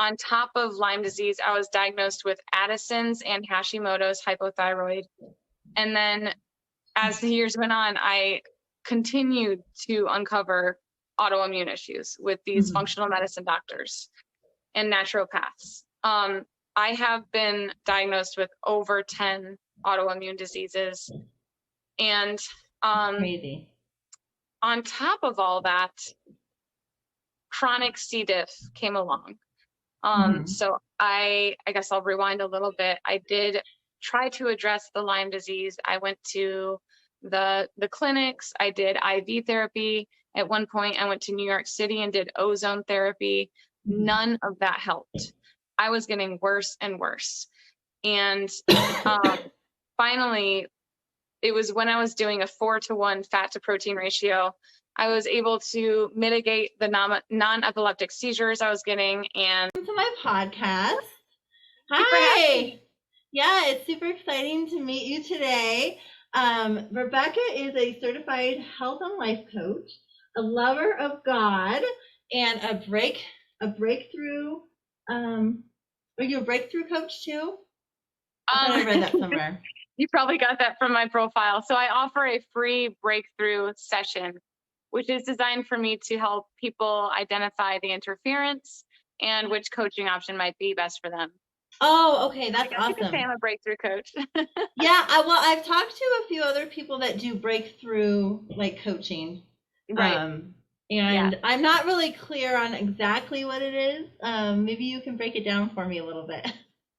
on top of Lyme disease, I was diagnosed with Addison's and Hashimoto's hypothyroid. And then as the years went on, I continued to uncover autoimmune issues with these functional medicine doctors and naturopaths. I have been diagnosed with over 10 autoimmune diseases. And crazy. On top of all that, chronic C-diff came along. So I guess I'll rewind a little bit. I did try to address the Lyme disease. I went to the clinics. I did IV therapy. At one point, I went to New York City and did ozone therapy. None of that helped. I was getting worse and worse. And finally, it was when I was doing a 4-to-1 fat to protein ratio, I was able to mitigate the non-epileptic seizures I was getting. And welcome to my podcast. Hi. Yeah, it's super exciting to meet you today. Rebekah is a certified health and life coach, a lover of God, and a breakthrough. Are you a breakthrough coach too? I thought I read that somewhere. You probably got that from my profile. So I offer a free breakthrough session, which is designed for me to help people identify the interference and which coaching option might be best for them. Oh, okay, that's awesome. You could say I'm a breakthrough coach. Yeah, well, I've talked to a few other people that do breakthrough like coaching. Right. And I'm not really clear on exactly what it is. Maybe you can break it down for me a little bit.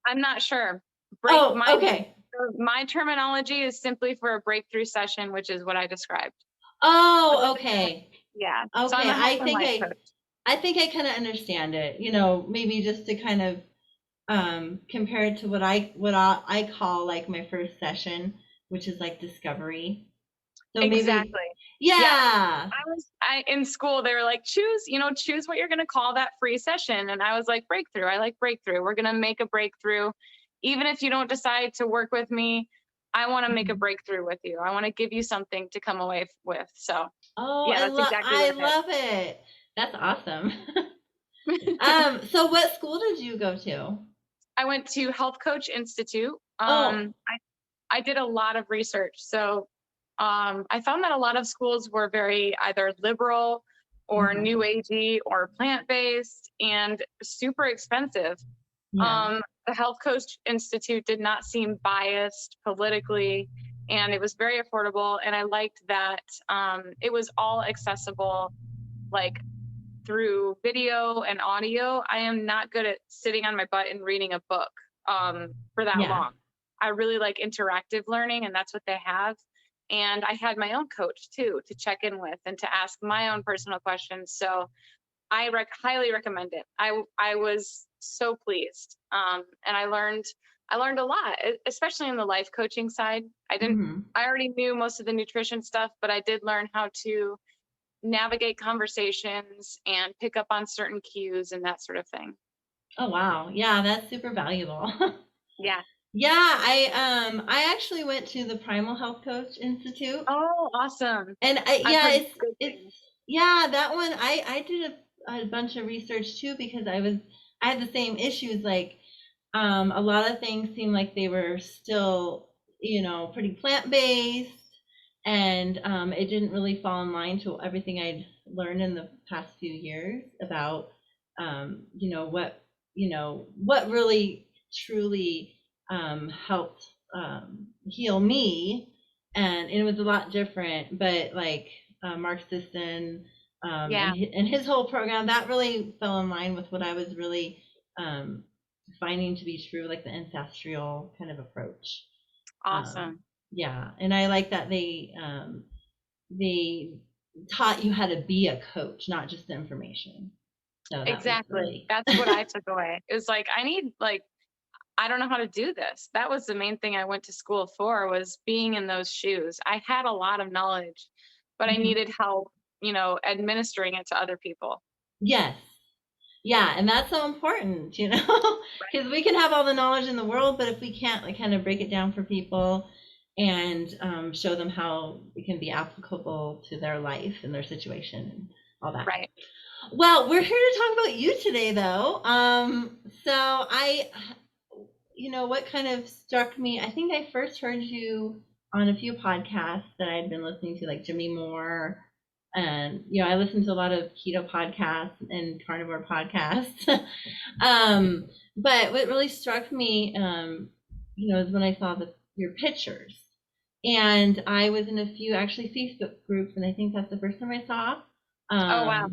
I'm not sure. Okay. My terminology is simply for a breakthrough session, which is what I described. Oh, okay. Yeah. Okay. So I think I kind of understand it. Maybe just to kind of compare it to what I call like my first session, which is like discovery. So exactly. Yeah. I in school they were like, choose what you're gonna call that free session. And I was like, breakthrough. I like breakthrough. We're gonna make a breakthrough. Even if you don't decide to work with me, I want to make a breakthrough with you. I want to give you something to come away with. So yeah, I love it. That's awesome. So what school did you go to? I went to Health Coach Institute. I did a lot of research. So I found that a lot of schools were very either liberal or new agey or plant-based and super expensive. Yeah. The Health Coach Institute did not seem biased politically, and it was very affordable. And I liked that it was all accessible, like through video and audio. I am not good at sitting on my butt and reading a book for that long. I really like interactive learning, and that's what they have. And I had my own coach too to check in with and to ask my own personal questions. So I highly recommend it. I was so pleased, and I learned a lot, especially in the life coaching side. I already knew most of the nutrition stuff, but I did learn how to navigate conversations and pick up on certain cues and that sort of thing. Oh wow, yeah, that's super valuable. Yeah. Yeah, I actually went to the Primal Health Coach Institute. Oh, awesome. And that one I did a bunch of research too, because I had the same issues. Like a lot of things seemed like they were still pretty plant-based, and it didn't really fall in line to everything I'd learned in the past few years about what really truly helped heal me. And it was a lot different, but like Mark Sisson and his whole program, that really fell in line with what I was really finding to be true, like the ancestral kind of approach. Awesome. Yeah, and I like that they taught you how to be a coach, not just the information. So exactly. That's what I took away. It was like, I don't know how to do this. That was the main thing I went to school for, was being in those shoes. I had a lot of knowledge, but I needed help, administering it to other people. Yes. Yeah, and that's so important, because we can have all the knowledge in the world, but if we can't like kind of break it down for people and show them how it can be applicable to their life and their situation and all that. Right. Well, we're here to talk about you today, though. What kind of struck me, I think I first heard you on a few podcasts that I'd been listening to, like Jimmy Moore. And, I listen to a lot of keto podcasts and carnivore podcasts. But what really struck me, is when I saw your pictures. And I was in a few actually Facebook groups, and I think that's the first time I saw. Oh, wow.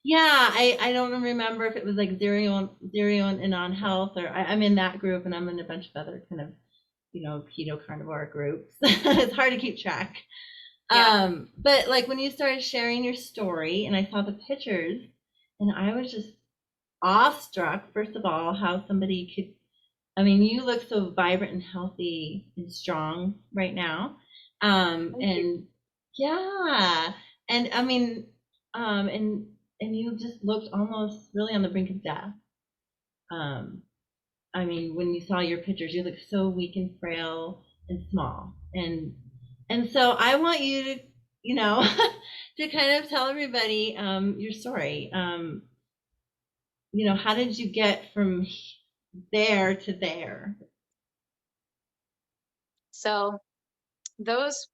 Yeah, I don't remember if it was like zero and on health, or I'm in that group, and I'm in a bunch of other kind of keto carnivore groups. It's hard to keep track. Yeah. But like when you started sharing your story, and I saw the pictures, and I was just awestruck. First of all, how somebody could. I mean, you look so vibrant and healthy and strong right now. Thank you. And yeah, and I mean, and you just looked almost really on the brink of death. Um, I mean, when you saw your pictures, you look so weak and frail and small. And so I want you to, to kind of tell everybody your story. How did you get from there to there? So those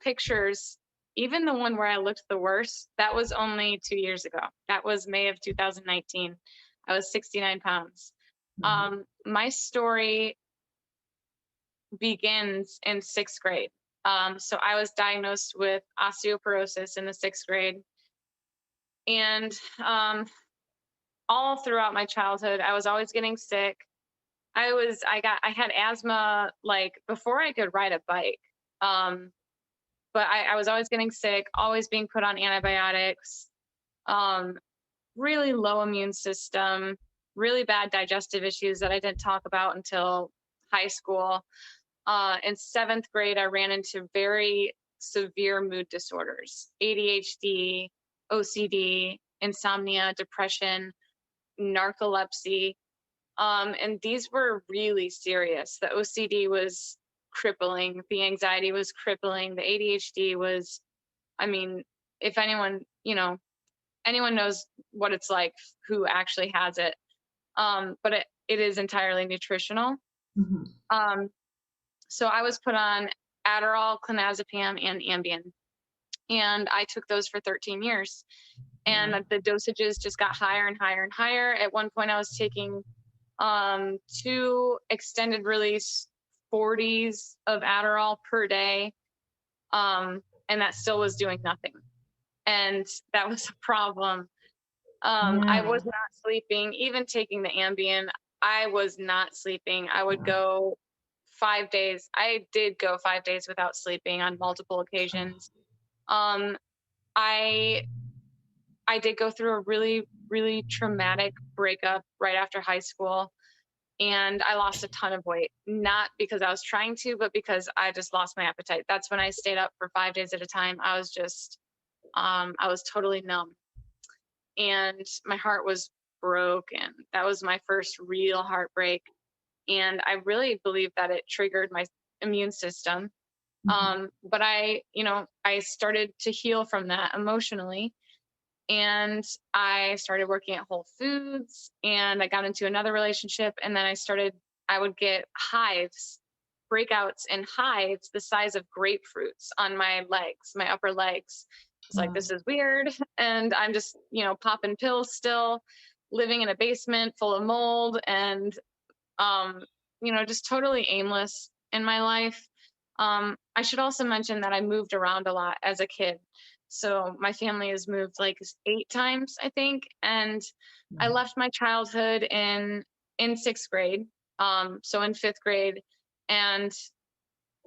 pictures, even the one where I looked the worst, that was only 2 years ago. That was May of 2019. I was 69 pounds. My story begins in 6th grade. So I was diagnosed with osteoporosis in the 6th grade. And all throughout my childhood, I was always getting sick. I had asthma like before I could ride a bike. But I was always getting sick, always being put on antibiotics, um, really low immune system, really bad digestive issues that I didn't talk about until high school. In 7th grade, I ran into very severe mood disorders, ADHD, OCD, insomnia, depression, narcolepsy. And these were really serious. The OCD was crippling, the anxiety was crippling, the ADHD was, I mean, if anyone knows what it's like who actually has it. But it is entirely nutritional. Mm-hmm. So I was put on Adderall, clonazepam, and Ambien. And I took those for 13 years. And the dosages just got higher and higher and higher. At one point, I was taking 2 extended release 40s of Adderall per day. And that still was doing nothing. And that was a problem. I was not sleeping, even taking the Ambien. I was not sleeping. I would go 5 days. I did go 5 days without sleeping on multiple occasions. I I did go through a really, really traumatic breakup right after high school. And I lost a ton of weight, not because I was trying to, but because I just lost my appetite. That's when I stayed up for 5 days at a time. I was totally numb, and my heart was broken. That was my first real heartbreak. And I really believe that it triggered my immune system. But I started to heal from that emotionally, and I started working at Whole Foods, and I got into another relationship, and then I would get hives, breakouts in hives the size of grapefruits on my legs, my upper legs. It's like, this is weird. And I'm just, popping pills still, living in a basement full of mold, and, just totally aimless in my life. I should also mention that I moved around a lot as a kid. So my family has moved like 8 times, I think. And I left my childhood in 6th grade. So in 5th grade, and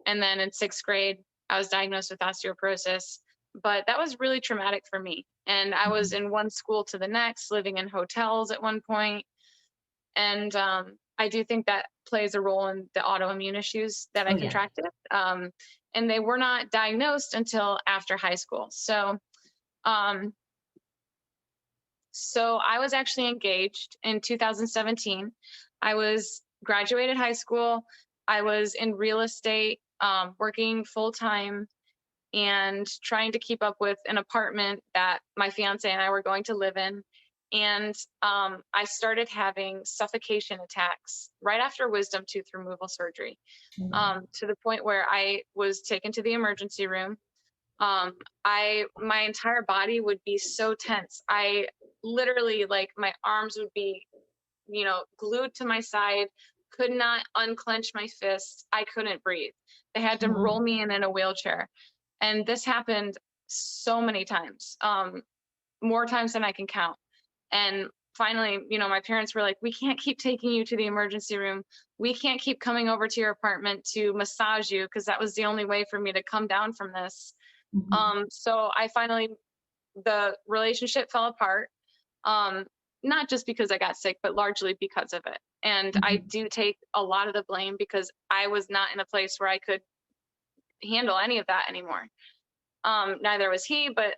then in 6th grade, I was diagnosed with osteoporosis. But that was really traumatic for me. And I was in one school to the next, living in hotels at one point. And I do think that plays a role in the autoimmune issues that I contracted. And they were not diagnosed until after high school. So I was actually engaged in 2017. I was graduated high school. I was in real estate, working full time, and trying to keep up with an apartment that my fiance and I were going to live in. And I started having suffocation attacks right after wisdom tooth removal surgery, to the point where I was taken to the emergency room. My entire body would be so tense. I literally, like, my arms would be, glued to my side, could not unclench my fists. I couldn't breathe. They had to roll me in a wheelchair. And this happened so many times, more times than I can count. And finally, my parents were like, we can't keep taking you to the emergency room. We can't keep coming over to your apartment to massage you, because that was the only way for me to come down from this. So the relationship fell apart. Not just because I got sick, but largely because of it. And I do take a lot of the blame, because I was not in a place where I could handle any of that anymore. Neither was he, but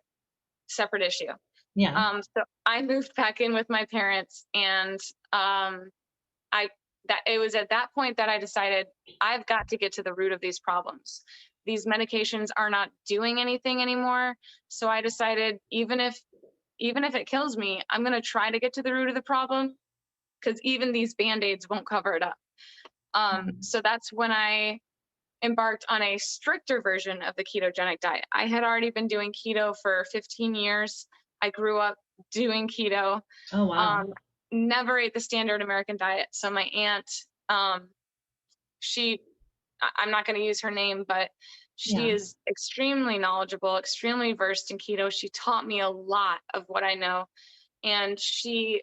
separate issue. Yeah. So I moved back in with my parents, and it was at that point that I decided I've got to get to the root of these problems. These medications are not doing anything anymore. So I decided, even if it kills me, I'm going to try to get to the root of the problem, because even these Band-Aids won't cover it up. So that's when I embarked on a stricter version of the ketogenic diet. I had already been doing keto for 15 years. I grew up doing keto. Oh, wow. Never ate the standard American diet. So my aunt, I'm not going to use her name, but she is extremely knowledgeable, extremely versed in keto. She taught me a lot of what I know. And she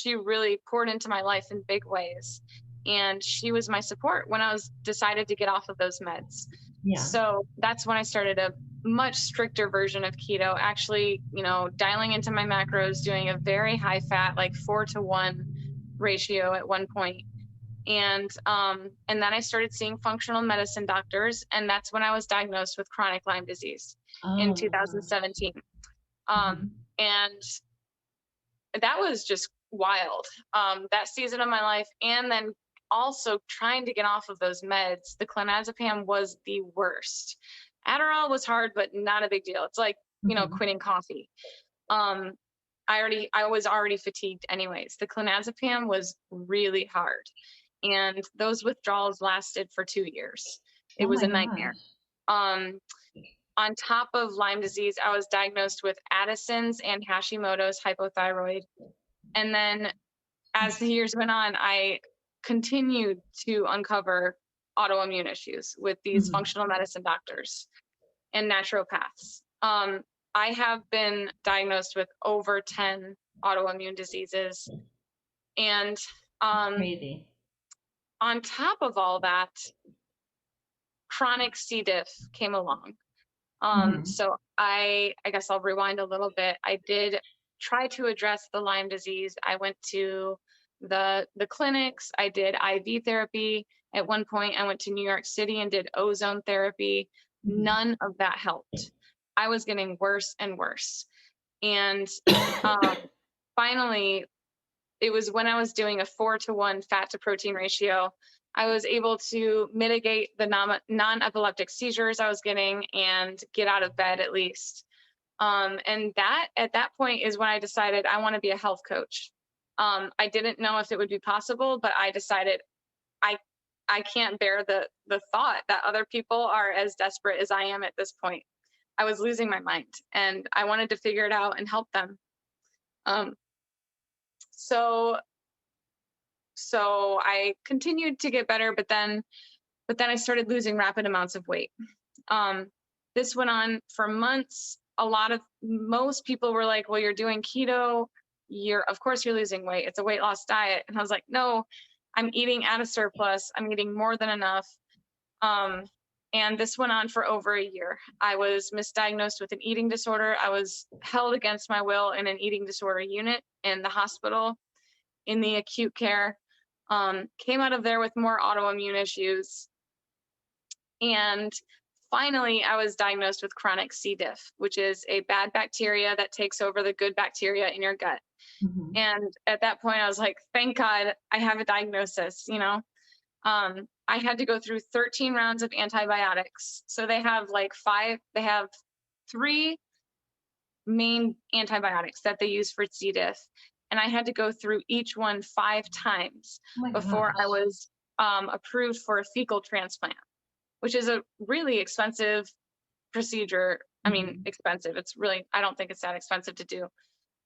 really poured into my life in big ways. And she was my support when I was decided to get off of those meds. Yeah. So that's when I started a much stricter version of keto, actually, dialing into my macros, doing a very high fat, like 4-to-1 ratio at one point. And then I started seeing functional medicine doctors. And that's when I was diagnosed with chronic Lyme disease in 2017. And that was just wild, that season of my life. And then also trying to get off of those meds. The clonazepam was the worst. Adderall was hard, but not a big deal. It's like, quitting coffee. I was already fatigued anyways. The clonazepam was really hard. And those withdrawals lasted for 2 years. It was a nightmare. On top of Lyme disease, I was diagnosed with Addison's and Hashimoto's hypothyroid. And then as the years went on, I continued to uncover autoimmune issues with these functional medicine doctors and naturopaths. I have been diagnosed with over 10 autoimmune diseases. And crazy. On top of all that, chronic C-diff came along. So I guess I'll rewind a little bit. I did try to address the Lyme disease. I went to the clinics. I did IV therapy. At one point, I went to New York City and did ozone therapy. None of that helped. I was getting worse and worse. And finally, it was when I was doing a 4-to-1 fat to protein ratio, I was able to mitigate the non-epileptic seizures I was getting and get out of bed at least. And that at that point is when I decided I want to be a health coach. I didn't know if it would be possible, but I decided I can't bear the thought that other people are as desperate as I am at this point. I was losing my mind, and I wanted to figure it out and help them. So I continued to get better, but then I started losing rapid amounts of weight. This went on for months. Most people were like, well, you're doing keto. Of course you're losing weight. It's a weight loss diet. And I was like, no, I'm eating at a surplus. I'm eating more than enough. And this went on for over a year. I was misdiagnosed with an eating disorder. I was held against my will in an eating disorder unit in the hospital in the acute care. Came out of there with more autoimmune issues. And finally, I was diagnosed with chronic C-diff, which is a bad bacteria that takes over the good bacteria in your gut. And at that point, I was like, thank God I have a diagnosis, I had to go through 13 rounds of antibiotics. So they have 3 main antibiotics that they use for C-diff. And I had to go through each one 5 times before I was approved for a fecal transplant, which is a really expensive procedure. I mean, expensive. It's really, I don't think it's that expensive to do.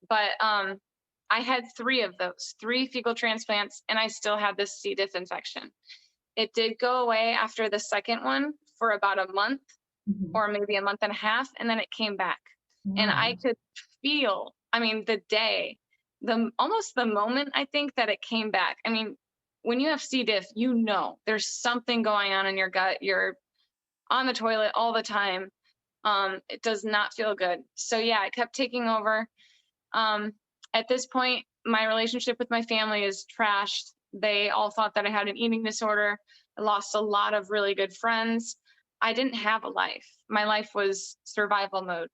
But I had 3 of those, 3 fecal transplants, and I still had this C. diff infection. It did go away after the second one for about a month or maybe a month and a half, and then it came back. And I could feel, I mean, almost the moment I think that it came back. I mean, when you have C. diff, you know there's something going on in your gut. You're on the toilet all the time. It does not feel good. So yeah, it kept taking over. At this point, my relationship with my family is trashed. They all thought that I had an eating disorder. I lost a lot of really good friends. I didn't have a life. My life was survival mode.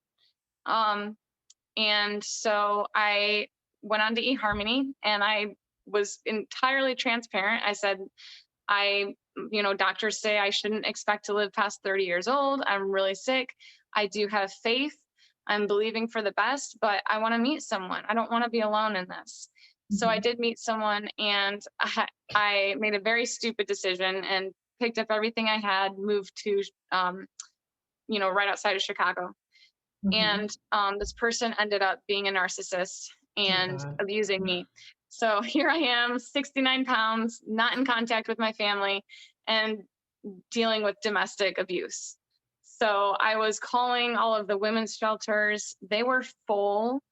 And so I went on to eHarmony, and I was entirely transparent. I said, doctors say I shouldn't expect to live past 30 years old. I'm really sick. I do have faith. I'm believing for the best, but I want to meet someone. I don't want to be alone in this. So I did meet someone, and I made a very stupid decision and picked up everything I had, moved to, right outside of Chicago. And this person ended up being a narcissist and abusing me. So here I am, 69 pounds, not in contact with my family, and dealing with domestic abuse. So I was calling all of the women's shelters. They were full.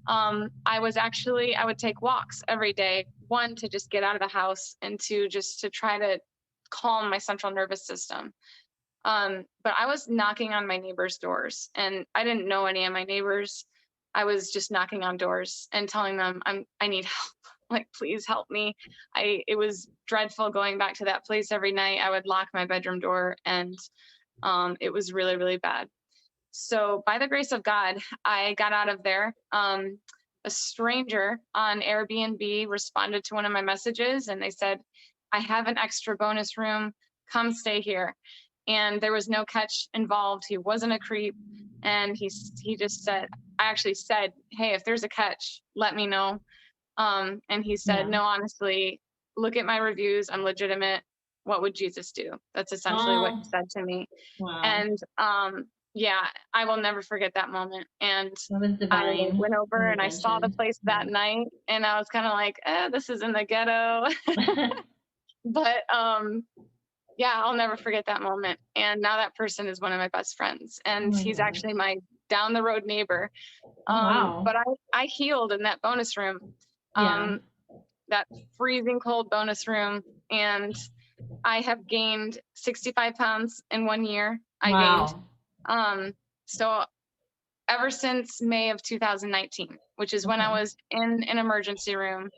I would take walks every day, 1, to just get out of the house, and 2, just to try to calm my central nervous system. But I was knocking on my neighbors' doors, and I didn't know any of my neighbors. I was just knocking on doors and telling them I need help. Like, please help me. It was dreadful going back to that place every night. I would lock my bedroom door, and it was really, really bad. So by the grace of God, I got out of there. A stranger on Airbnb responded to one of my messages, and they said, I have an extra bonus room. Come stay here. And there was no catch involved. He wasn't a creep. And he just said, I actually said, hey, if there's a catch, let me know. And he said, no, honestly, look at my reviews. I'm legitimate. What would Jesus do? That's essentially what he said to me. Wow. And I will never forget that moment. And I went over and I saw the place that night, and I was kind of like, this is in the ghetto. But I'll never forget that moment. And now that person is one of my best friends, and he's actually my down the road neighbor. But I healed in that bonus room, that freezing cold bonus room. And I have gained 65 pounds in 1 year. So ever since May of 2019, which is when I was in an emergency room,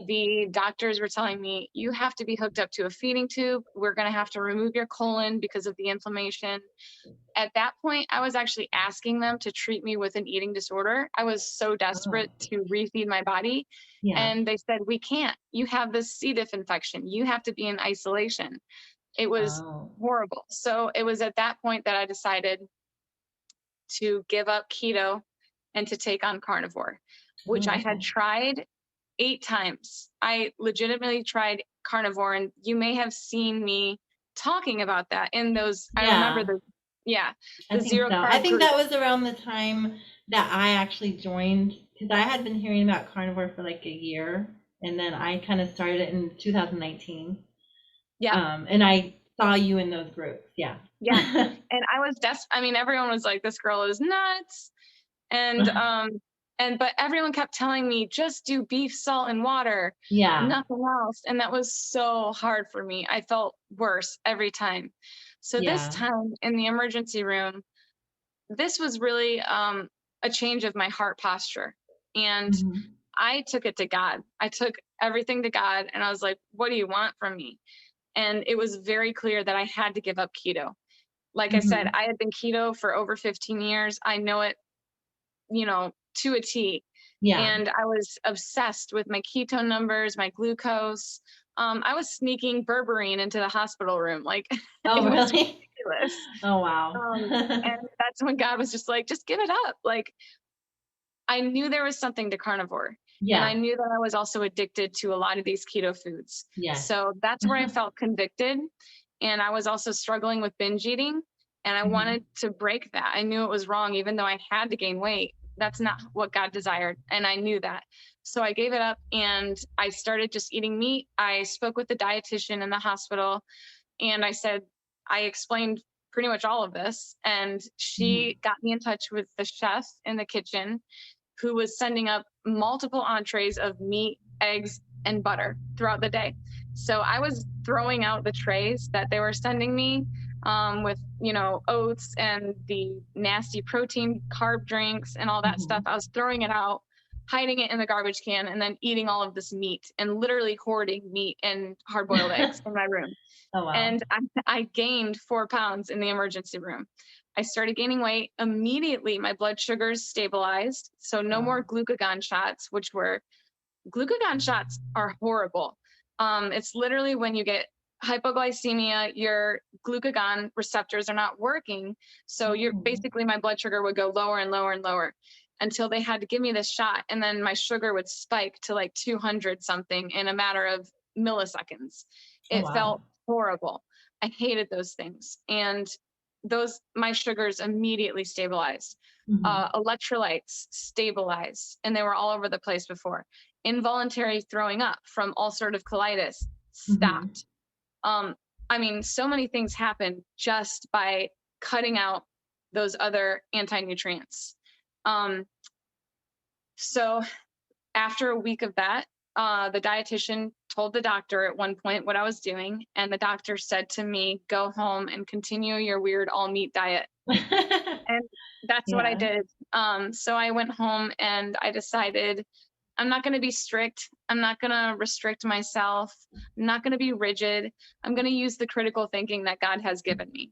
the doctors were telling me, you have to be hooked up to a feeding tube. We're going to have to remove your colon because of the inflammation. At that point, I was actually asking them to treat me with an eating disorder. I was so desperate to refeed my body. And they said, we can't. You have this C. diff infection. You have to be in isolation. It was horrible. So it was at that point that I decided to give up keto and to take on carnivore, which I had tried 8 times. I legitimately tried carnivore, and you may have seen me talking about that in those. I remember the zero carb. I think that was around the time that I actually joined, because I had been hearing about carnivore for like a year, and then I kind of started it in 2019. And I saw you in those groups. And I was I mean, everyone was like, this girl is nuts. And but everyone kept telling me, just do beef, salt, and water. Nothing else. And that was so hard for me. I felt worse every time. So this time in the emergency room, this was really a change of my heart posture. And I took it to God. I took everything to God, and I was like, what do you want from me? And it was very clear that I had to give up keto. Like I said, I had been keto for over 15 years. I know it, to a T. And I was obsessed with my ketone numbers, my glucose. I was sneaking berberine into the hospital room. Like, oh, it was really? ridiculous. Oh, wow. And that's when God was just like, just give it up. Like, I knew there was something to carnivore. And I knew that I was also addicted to a lot of these keto foods. So that's where I felt convicted. And I was also struggling with binge eating. And I wanted to break that. I knew it was wrong, even though I had to gain weight. That's not what God desired. And I knew that. So I gave it up and I started just eating meat. I spoke with the dietitian in the hospital and I explained pretty much all of this. And she got me in touch with the chef in the kitchen who was sending up multiple entrees of meat, eggs, and butter throughout the day. So I was throwing out the trays that they were sending me with, oats and the nasty protein carb drinks and all that stuff. I was throwing it out, hiding it in the garbage can, and then eating all of this meat and literally hoarding meat and hard-boiled eggs in my room. Oh, wow. And I gained 4 pounds in the emergency room. I started gaining weight. Immediately, my blood sugars stabilized. So no more glucagon shots, glucagon shots are horrible. It's literally when you get hypoglycemia, your glucagon receptors are not working. So basically my blood sugar would go lower and lower and lower until they had to give me this shot. And then my sugar would spike to like 200 something in a matter of milliseconds. It felt horrible. I hated those things. And my sugars immediately stabilized. Electrolytes stabilized, and they were all over the place before. Involuntary throwing up from ulcerative colitis stopped. So many things happened just by cutting out those other anti-nutrients. So after a week of that, the dietitian told the doctor at one point what I was doing. And the doctor said to me, go home and continue your weird all meat diet. And that's what I did. So I went home and I decided I'm not going to be strict. I'm not going to restrict myself. I'm not going to be rigid. I'm going to use the critical thinking that God has given me.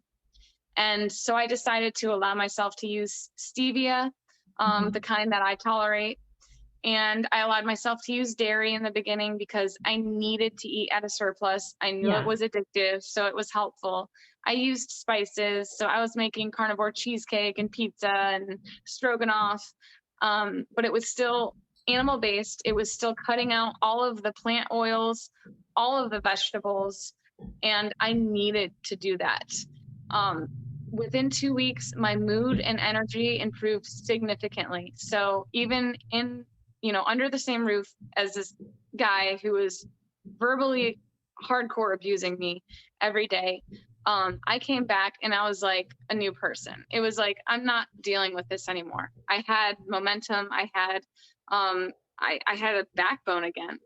And so I decided to allow myself to use stevia, the kind that I tolerate. And I allowed myself to use dairy in the beginning because I needed to eat at a surplus. I knew it was addictive, so it was helpful. I used spices, so I was making carnivore cheesecake and pizza and stroganoff, but it was still animal-based. It was still cutting out all of the plant oils, all of the vegetables, and I needed to do that. Within 2 weeks, my mood and energy improved significantly. So even in under the same roof as this guy who was verbally hardcore abusing me every day, I came back and I was like a new person. It was like, I'm not dealing with this anymore. I had momentum. I had a backbone again,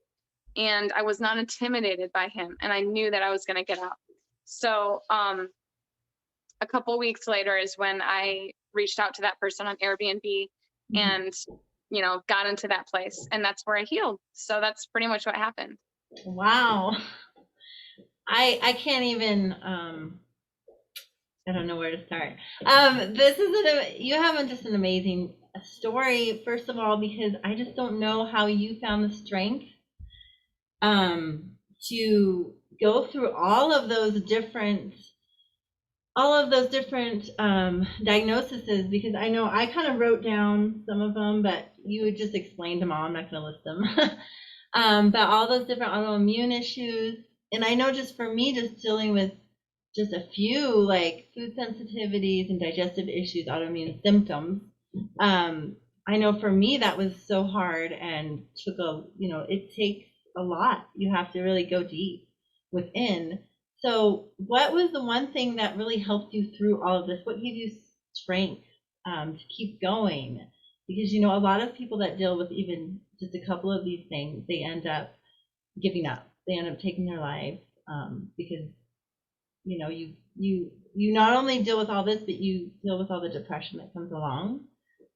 and I was not intimidated by him. And I knew that I was going to get out. So, a couple of weeks later is when I reached out to that person on Airbnb and got into that place, and that's where I healed. So that's pretty much what happened. Wow. I can't even, I don't know where to start. You have just an amazing story, first of all, because I just don't know how you found the strength to go through all of those different diagnoses, because I know I kind of wrote down some of them, but you would just explain them all. I'm not going to list them. But all those different autoimmune issues. And I know just for me, just dealing with just a few like food sensitivities and digestive issues, autoimmune symptoms. I know for me that was so hard and it takes a lot. You have to really go deep within. So what was the one thing that really helped you through all of this? What gave you strength to keep going? Because, a lot of people that deal with even just a couple of these things, they end up giving up. They end up taking their lives because, you not only deal with all this, but you deal with all the depression that comes along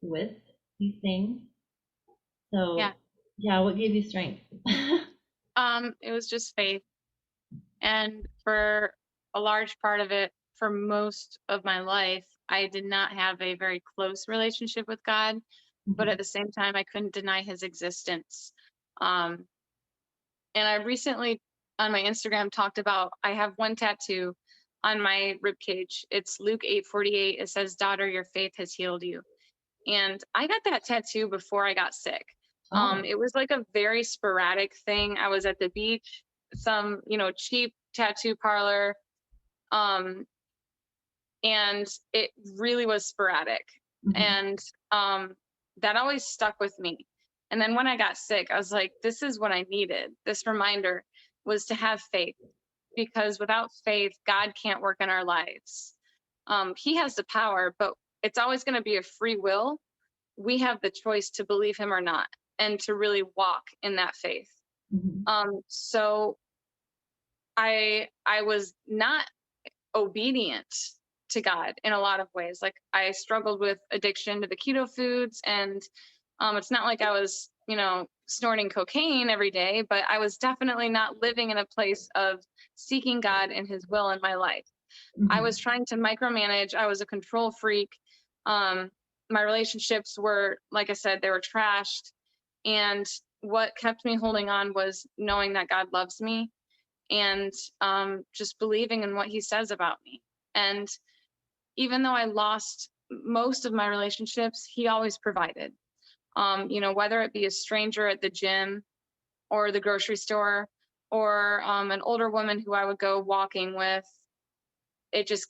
with these things. So, what gave you strength? It was just faith. And for a large part of it, for most of my life, I did not have a very close relationship with God, but at the same time, I couldn't deny his existence. And I recently on my Instagram talked about, I have one tattoo on my rib cage. It's Luke 8:48. It says, "Daughter, your faith has healed you." And I got that tattoo before I got sick. Oh. It was like a very sporadic thing. I was at the beach, some, cheap tattoo parlor. And it really was sporadic. Mhm. And that always stuck with me. And then when I got sick, I was like, this is what I needed. This reminder was to have faith, because without faith, God can't work in our lives. He has the power, but it's always going to be a free will. We have the choice to believe him or not, and to really walk in that faith. So I was not obedient to God in a lot of ways. Like, I struggled with addiction to the keto foods, and it's not like I was, snorting cocaine every day, but I was definitely not living in a place of seeking God and his will in my life. I was trying to micromanage. I was a control freak. My relationships were, like I said, they were trashed. And what kept me holding on was knowing that God loves me, and just believing in what he says about me. And even though I lost most of my relationships, he always provided. Whether it be a stranger at the gym or the grocery store, or an older woman who I would go walking with, it just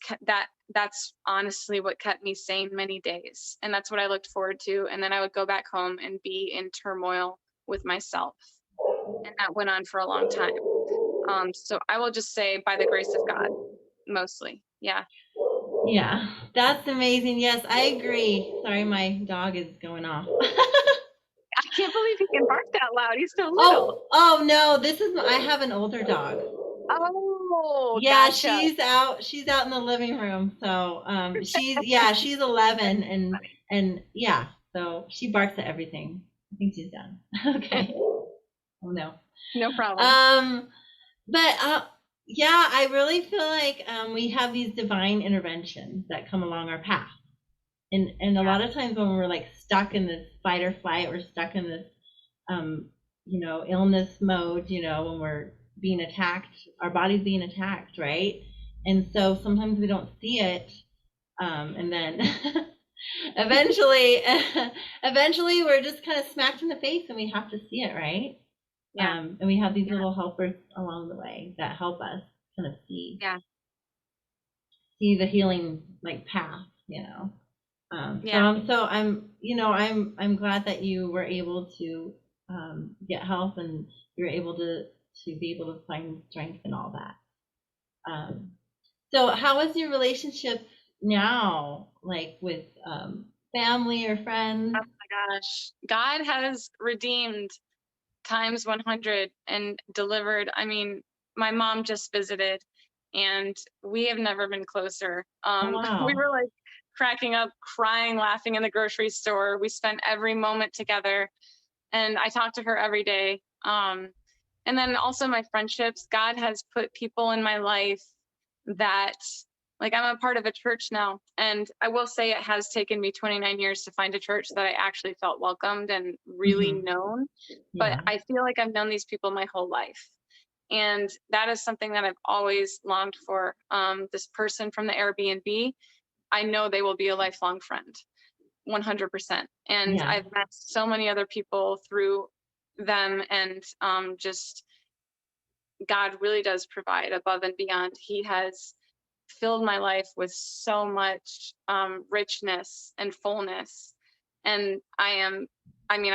that's honestly what kept me sane many days. And that's what I looked forward to. And then I would go back home and be in turmoil with myself. And that went on for a long time. So I will just say, by the grace of God, mostly. Yeah. Yeah, that's amazing. Yes, I agree. Sorry, my dog is going off. I can't believe he can bark that loud. He's so little. Oh no, I have an older dog. Oh, Yeah, gotcha. she's out in the living room. So she's 11, and yeah, so she barks at everything. I think she's done. Okay. Oh no. No problem. But yeah, I really feel like we have these divine interventions that come along our path. And a lot of times when we're like stuck in this fight or flight, we're stuck in this illness mode, when we're being attacked, our body's being attacked, right? And so sometimes we don't see it, and then eventually we're just kind of smacked in the face, and we have to see it, right? Yeah. And we have these little helpers along the way that help us kind of see the healing path, So I'm glad that you were able to get help, and you're able to be able to find strength and all that. So how is your relationship now, like with family or friends? Oh my gosh. God has redeemed times 100 and delivered. I mean, my mom just visited, and we have never been closer. Wow. We were like cracking up, crying, laughing in the grocery store. We spent every moment together, and I talk to her every day. And then also my friendships. God has put people in my life that, like, I'm a part of a church now, and I will say it has taken me 29 years to find a church that I actually felt welcomed and really known. But I feel like I've known these people my whole life. And that is something that I've always longed for. This person from the Airbnb, I know they will be a lifelong friend, 100%. And I've met so many other people through them, and just God really does provide above and beyond. He has filled my life with so much richness and fullness. And I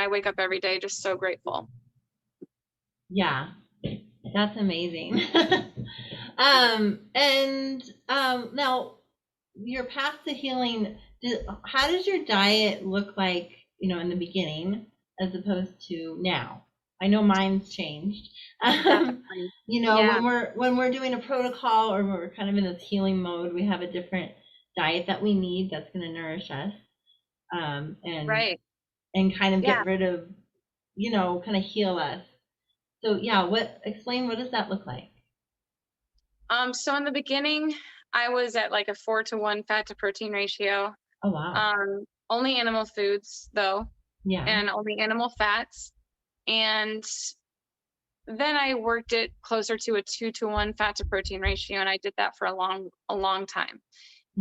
wake up every day just so grateful. Yeah, that's amazing. Now your path to healing, how does your diet look like, in the beginning as opposed to now? I know mine's changed. When we're doing a protocol, or we're kind of in this healing mode, we have a different diet that we need that's going to nourish us, and kind of get rid of, kind of heal us. So explain, what does that look like? So in the beginning, I was at like a 4-to-1 fat to protein ratio. Oh wow. Only animal foods though. Yeah. And only animal fats. And then I worked it closer to a 2-to-1 fat to protein ratio, and I did that for a long time.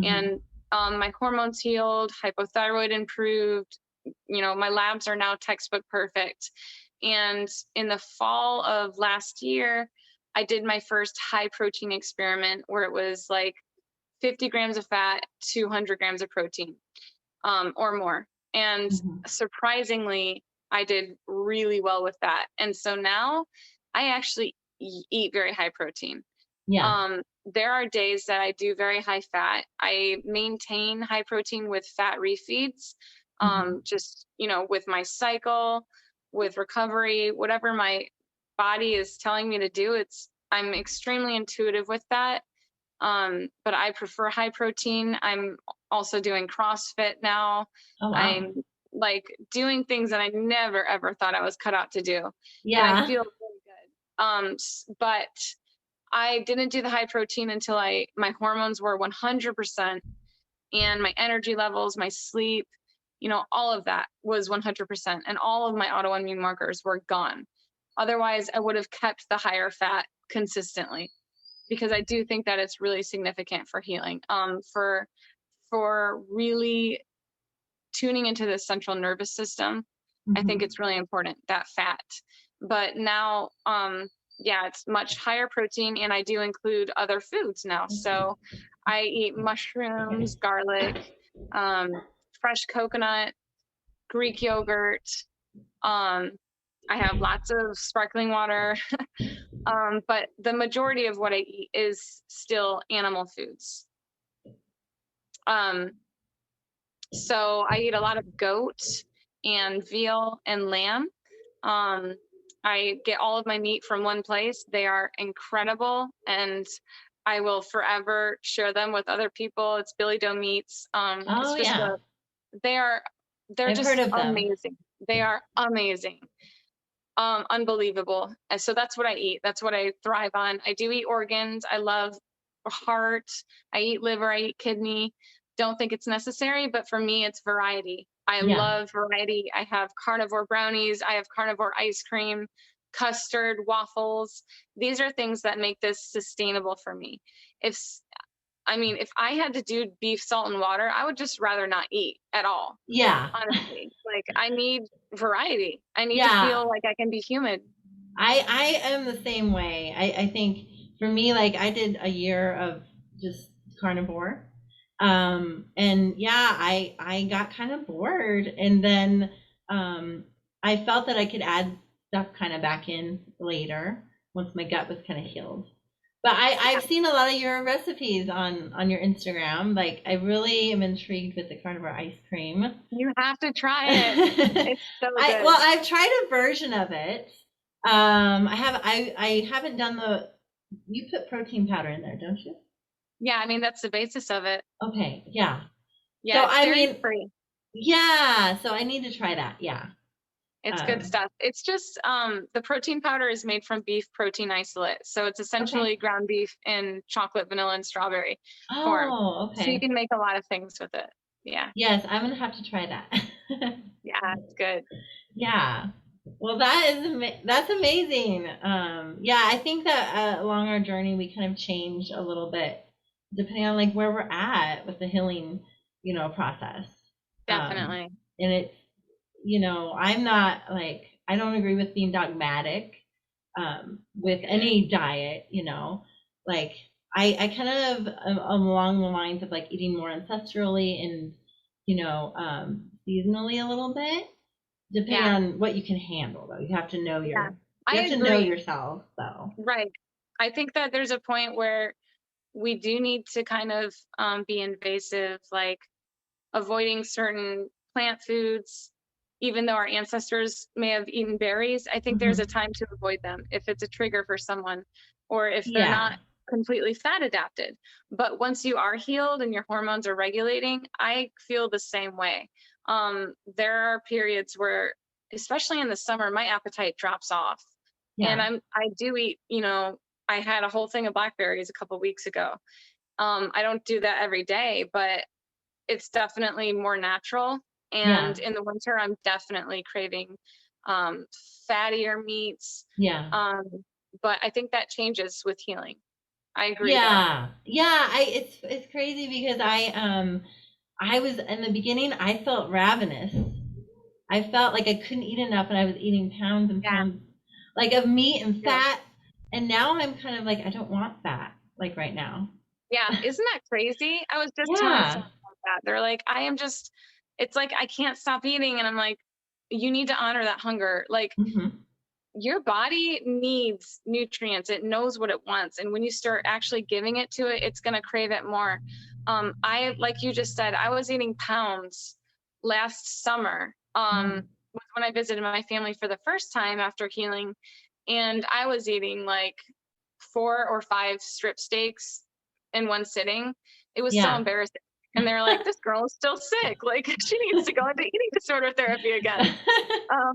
And my hormones healed, hypothyroid improved. My labs are now textbook perfect. And in the fall of last year, I did my first high protein experiment where it was like 50 grams of fat, 200 grams of protein, or more. And surprisingly, I did really well with that. And so now I actually eat very high protein. Yeah. There are days that I do very high fat. I maintain high protein with fat refeeds, just, with my cycle, with recovery, whatever my body is telling me to do. I'm extremely intuitive with that. But I prefer high protein. I'm also doing CrossFit now. Oh, wow. I'm like doing things that I never ever thought I was cut out to do. Yeah. And I feel really good. But I didn't do the high protein until my hormones were 100%, and my energy levels, my sleep, all of that was 100%, and all of my autoimmune markers were gone. Otherwise, I would have kept the higher fat consistently, because I do think that it's really significant for healing, for really tuning into the central nervous system. I think it's really important, that fat. But now, it's much higher protein, and I do include other foods now. So I eat mushrooms, garlic, fresh coconut, Greek yogurt. I have lots of sparkling water. But the majority of what I eat is still animal foods. So I eat a lot of goat and veal and lamb. I get all of my meat from one place. They are incredible, and I will forever share them with other people. It's Billy Doe Meats. Oh, it's just yeah. they're I've just heard of them. amazing. They are amazing. Unbelievable. And so that's what I eat. That's what I thrive on. I do eat organs. I love heart. I eat liver. I eat kidney. Don't think it's necessary, but for me, it's variety. I love variety. I have carnivore brownies. I have carnivore ice cream, custard, waffles. These are things that make this sustainable for me. If I had to do beef, salt, and water, I would just rather not eat at all. Yeah. Honestly, like, I need variety. I need to feel like I can be human. I am the same way. I think for me, like, I did a year of just carnivore. And yeah, I got kind of bored, and then I felt that I could add stuff kind of back in later once my gut was kind of healed. But I've seen a lot of your recipes on your Instagram. Like, I really am intrigued with the carnivore ice cream. You have to try it. It's so good. Well, I've tried a version of it. I haven't done you put protein powder in there, don't you? Yeah, that's the basis of it. Okay, yeah. Yeah, so, it's dairy free. Yeah, so I need to try that. Yeah. It's good stuff. It's just the protein powder is made from beef protein isolate. So it's essentially ground beef in chocolate, vanilla, and strawberry form. Oh, okay. So you can make a lot of things with it. Yeah. Yes, I'm going to have to try that. Yeah, it's good. Yeah. Well, that's amazing. Yeah, I think that along our journey, we kind of changed a little bit depending on like where we're at with the healing, process. Definitely. And it's, I'm not like, I don't agree with being dogmatic with any diet, like I kind of am along the lines of like eating more ancestrally and, seasonally a little bit, depending on what you can handle though. You have to know you have to know yourself though. Right. I think that there's a point where we do need to kind of be invasive, like avoiding certain plant foods, even though our ancestors may have eaten berries. I think there's a time to avoid them if it's a trigger for someone, or if they're not completely fat adapted. But once you are healed and your hormones are regulating, I feel the same way. There are periods where, especially in the summer, my appetite drops off. And I do eat, I had a whole thing of blackberries a couple of weeks ago. I don't do that every day, but it's definitely more natural. And in the winter, I'm definitely craving fattier meats. But I think that changes with healing. I agree. Yeah. It's crazy because in the beginning, I felt ravenous. I felt like I couldn't eat enough, and I was eating pounds and Yeah. pounds like of meat and Yeah. fat. And now I'm kind of like, I don't want fat like right now. Yeah. Isn't that crazy? I was just telling Yeah. someone about that. They're like, it's like, I can't stop eating. And I'm like, you need to honor that hunger. Like, Hmm. your body needs nutrients. It knows what it wants. And when you start actually giving it to it, it's going to crave it more. Like you just said, I was eating pounds last summer. Was when I visited my family for the first time after healing. And I was eating like 4 or 5 strip steaks in one sitting. It was so Yeah. embarrassing. And they're like, this girl is still sick. Like, she needs to go into eating disorder therapy again. Um,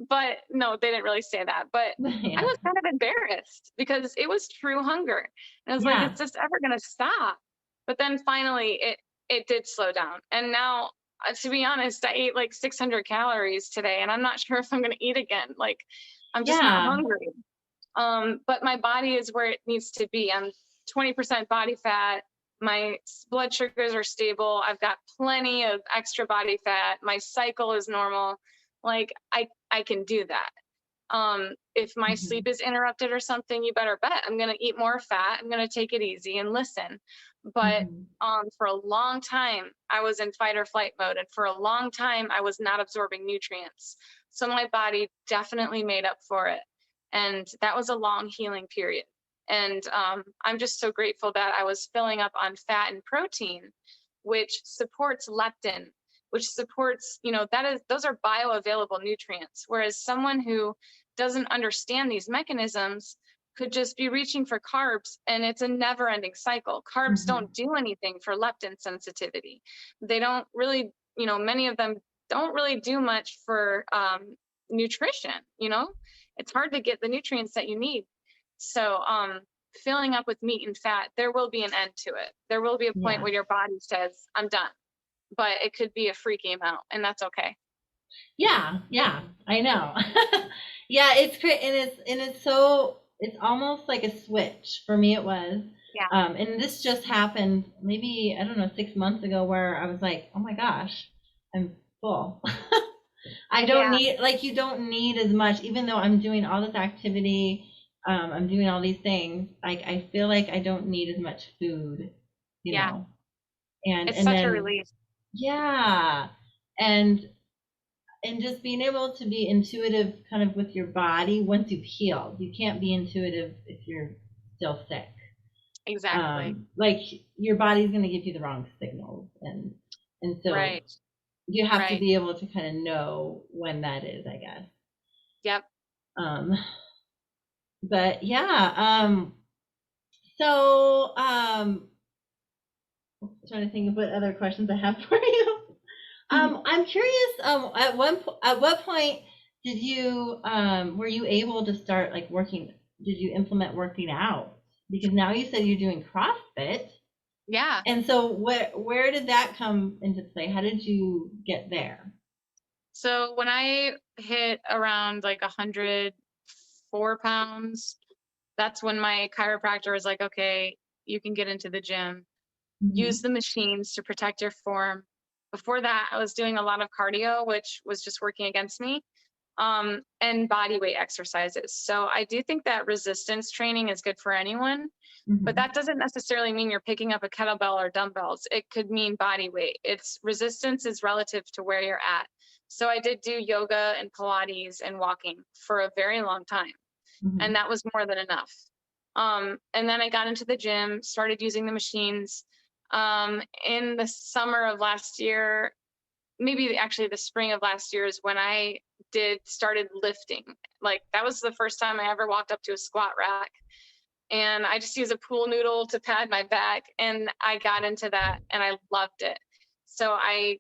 but no, they didn't really say that. But I Yeah. was kind of embarrassed because it was true hunger. And I was like, Yeah. is this ever going to stop? But then finally it did slow down. And now, to be honest, I ate like 600 calories today, and I'm not sure if I'm going to eat again. Like, I'm just not Yeah. hungry. But my body is where it needs to be. I'm 20% body fat. My blood sugars are stable. I've got plenty of extra body fat. My cycle is normal. Like, I can do that. If my Mhm. sleep is interrupted or something, you better bet I'm going to eat more fat. I'm going to take it easy and listen. But Mhm. for a long time, I was in fight or flight mode. And for a long time, I was not absorbing nutrients. So my body definitely made up for it. And that was a long healing period. And I'm just so grateful that I was filling up on fat and protein, which supports leptin, which supports, those are bioavailable nutrients. Whereas someone who doesn't understand these mechanisms could just be reaching for carbs, and it's a never ending cycle. Carbs Mhm. don't do anything for leptin sensitivity. They don't really, many of them don't really do much for nutrition. It's hard to get the nutrients that you need. So filling up with meat and fat, there will be an end to it. There will be a point Yeah. where your body says, I'm done. But it could be a freaky amount, and that's okay. Yeah. Yeah. I know. Yeah, it's great, and it's almost like a switch for me. It was, Yeah. and this just happened maybe, I don't know, 6 months ago, where I was like, oh my gosh, I'm full. I don't Yeah. need, like, you don't need as much, even though I'm doing all this activity, I'm doing all these things. Like, I feel like I don't need as much food, you Yeah. know, and It's and such a then relief. yeah, and just being able to be intuitive kind of with your body once you've healed. You can't be intuitive if you're still sick. Exactly. Like, your body's going to give you the wrong signals, and so Right. you have to Right. be able to kind of know when that is, I guess. Yep. Um, but yeah, so trying to think of what other questions I have for you. I'm curious. At what point did you were you able to start like working? Did you implement working out? Because now you said you're doing CrossFit, Yeah. and so where did that come into play? How did you get there? So when I hit around like 104 pounds, that's when my chiropractor was like, okay, you can get into the gym, use Hmm. the machines to protect your form. Before that, I was doing a lot of cardio, which was just working against me, and body weight exercises. So I do think that resistance training is good for anyone, but Hmm. that doesn't necessarily mean you're picking up a kettlebell or dumbbells. It could mean body weight. It's resistance is relative to where you're at. So I did do yoga and Pilates and walking for a very long time, and Hmm. that was more than enough. And then I got into the gym, started using the machines. In the summer of last year, maybe actually the spring of last year, is when I started lifting. Like, that was the first time I ever walked up to a squat rack, and I just used a pool noodle to pad my back, and I got into that and I loved it. So I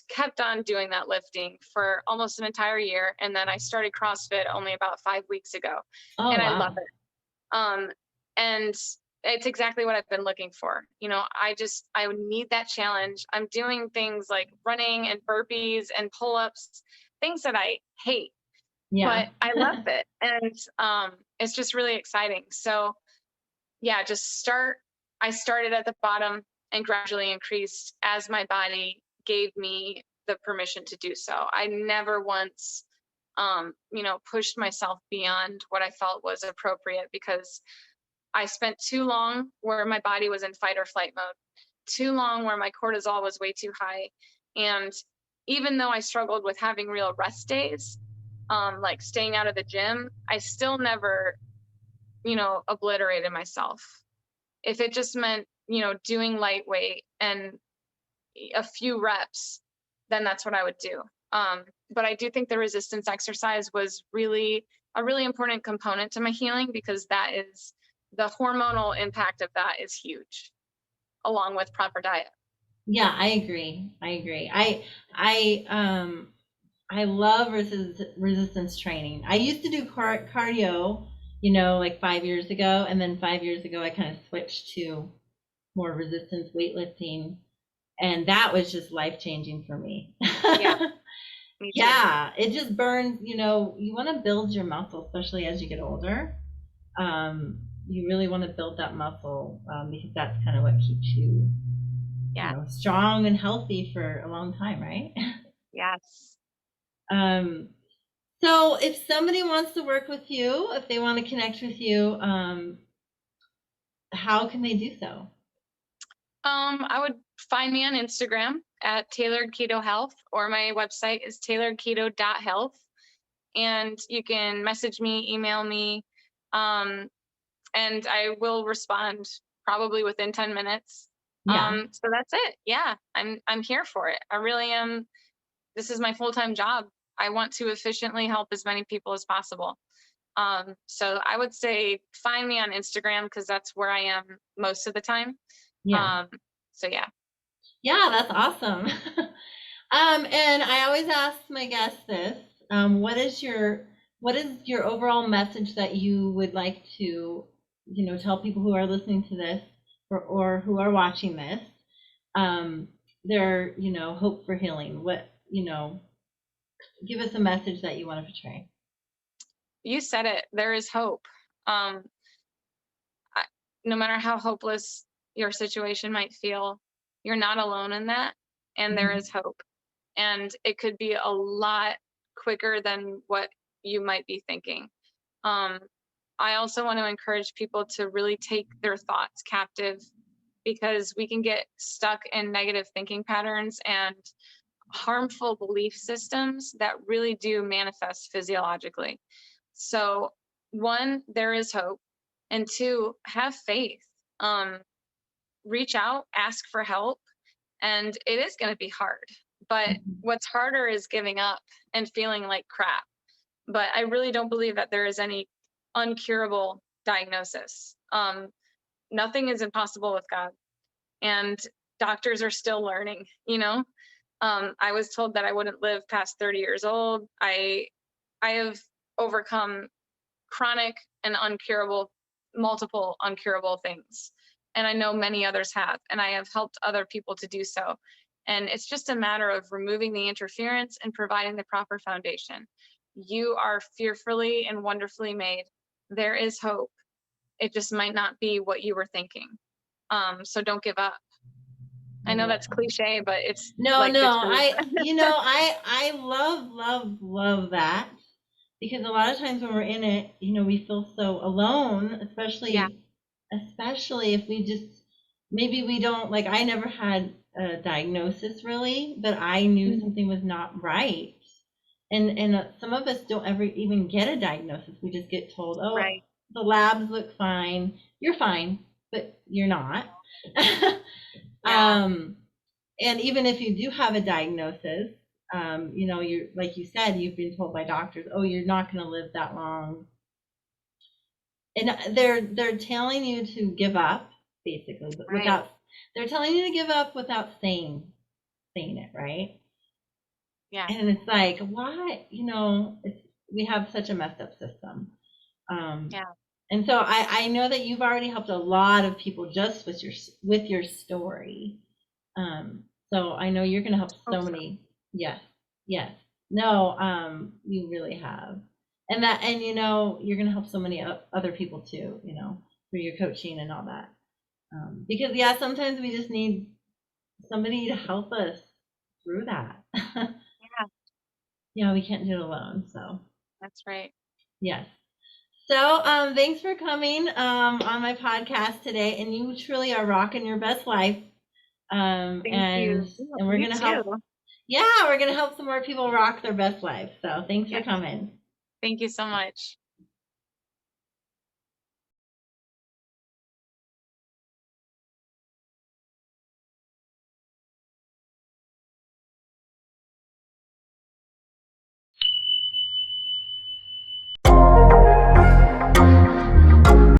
kept on doing that lifting for almost an entire year, and then I started CrossFit only about 5 weeks ago, Oh and I love wow. it. And it's exactly what I've been looking for. I would need that challenge. I'm doing things like running and burpees and pull-ups, things that I hate, Yeah. but I love it. And it's just really exciting. So yeah, I started at the bottom, and gradually increased as my body gave me the permission to do so. I never once, pushed myself beyond what I felt was appropriate, because I spent too long where my body was in fight or flight mode, too long where my cortisol was way too high. And even though I struggled with having real rest days, like staying out of the gym, I still never, obliterated myself. If it just meant, doing lightweight and a few reps, then that's what I would do. But I do think the resistance exercise was really a really important component to my healing, because that is the hormonal impact of that is huge, along with proper diet. Yeah, I agree. I love resistance training. I used to do cardio, like 5 years ago, and then 5 years ago I kind of switched to more resistance weightlifting, and that was just life changing for me. Yeah, me too. Yeah, it just burns. You want to build your muscle, especially as you get older. You really want to build that muscle, because that's kind of what keeps you, Yeah. strong and healthy for a long time, right? Yes. So if somebody wants to work with you, if they want to connect with you, how can they do so? I would find me on Instagram at Tailored Keto Health, or my website is tailoredketo.health. And you can message me, email me, and I will respond probably within 10 minutes. Yeah. So that's it. Yeah, I'm here for it. I really am. This is my full-time job. I want to efficiently help as many people as possible. So I would say find me on Instagram, because that's where I am most of the time. Yeah. So yeah. Yeah, that's awesome. And I always ask my guests this: what is your overall message that you would like to, tell people who are listening to this, or who are watching this, their, hope for healing? Give us a message that you want to portray. You said it. There is hope. Um, no matter how hopeless your situation might feel, you're not alone in that, and there is hope. And it could be a lot quicker than what you might be thinking. I also want to encourage people to really take their thoughts captive, because we can get stuck in negative thinking patterns and harmful belief systems that really do manifest physiologically. So, one, there is hope, and two, have faith. Reach out, ask for help, and it is going to be hard. But what's harder is giving up and feeling like crap. But I really don't believe that there is any uncurable diagnosis. Nothing is impossible with God, and doctors are still learning. I was told that I wouldn't live past 30 years old. I have overcome chronic and multiple uncurable things. And I know many others have, and I have helped other people to do so. And it's just a matter of removing the interference and providing the proper foundation. You are fearfully and wonderfully made. There is hope. It just might not be what you were thinking. So don't give up. I know that's cliche, but it's No, like no, the truth. I love that, because a lot of times when we're in it, we feel so alone, Yeah. especially if we just, maybe we don't, like, I never had a diagnosis really, but I knew something was not right. And some of us don't ever even get a diagnosis. We just get told, oh, Right. the labs look fine, you're fine, but you're not. Yeah. And even if you do have a diagnosis, you're, like you said, you've been told by doctors, oh, you're not going to live that long, and they're telling you to give up, basically, but Right. they're telling you to give up without saying it, right? Yeah. And it's like, why? We have such a messed up system. Yeah. And so I know that you've already helped a lot of people just with your story. So I know you're going to help so many. Yes, yes. No, you really have. And you're going to help so many other people too, through your coaching and all that. Because sometimes we just need somebody to help us through that. We can't do it alone. So that's right. yes. So thanks for coming on my podcast today, and you truly are rocking your best life. Thank you. And we're gonna help. Yeah, we're gonna help some more people rock their best life. So thanks for coming. Thank you so much.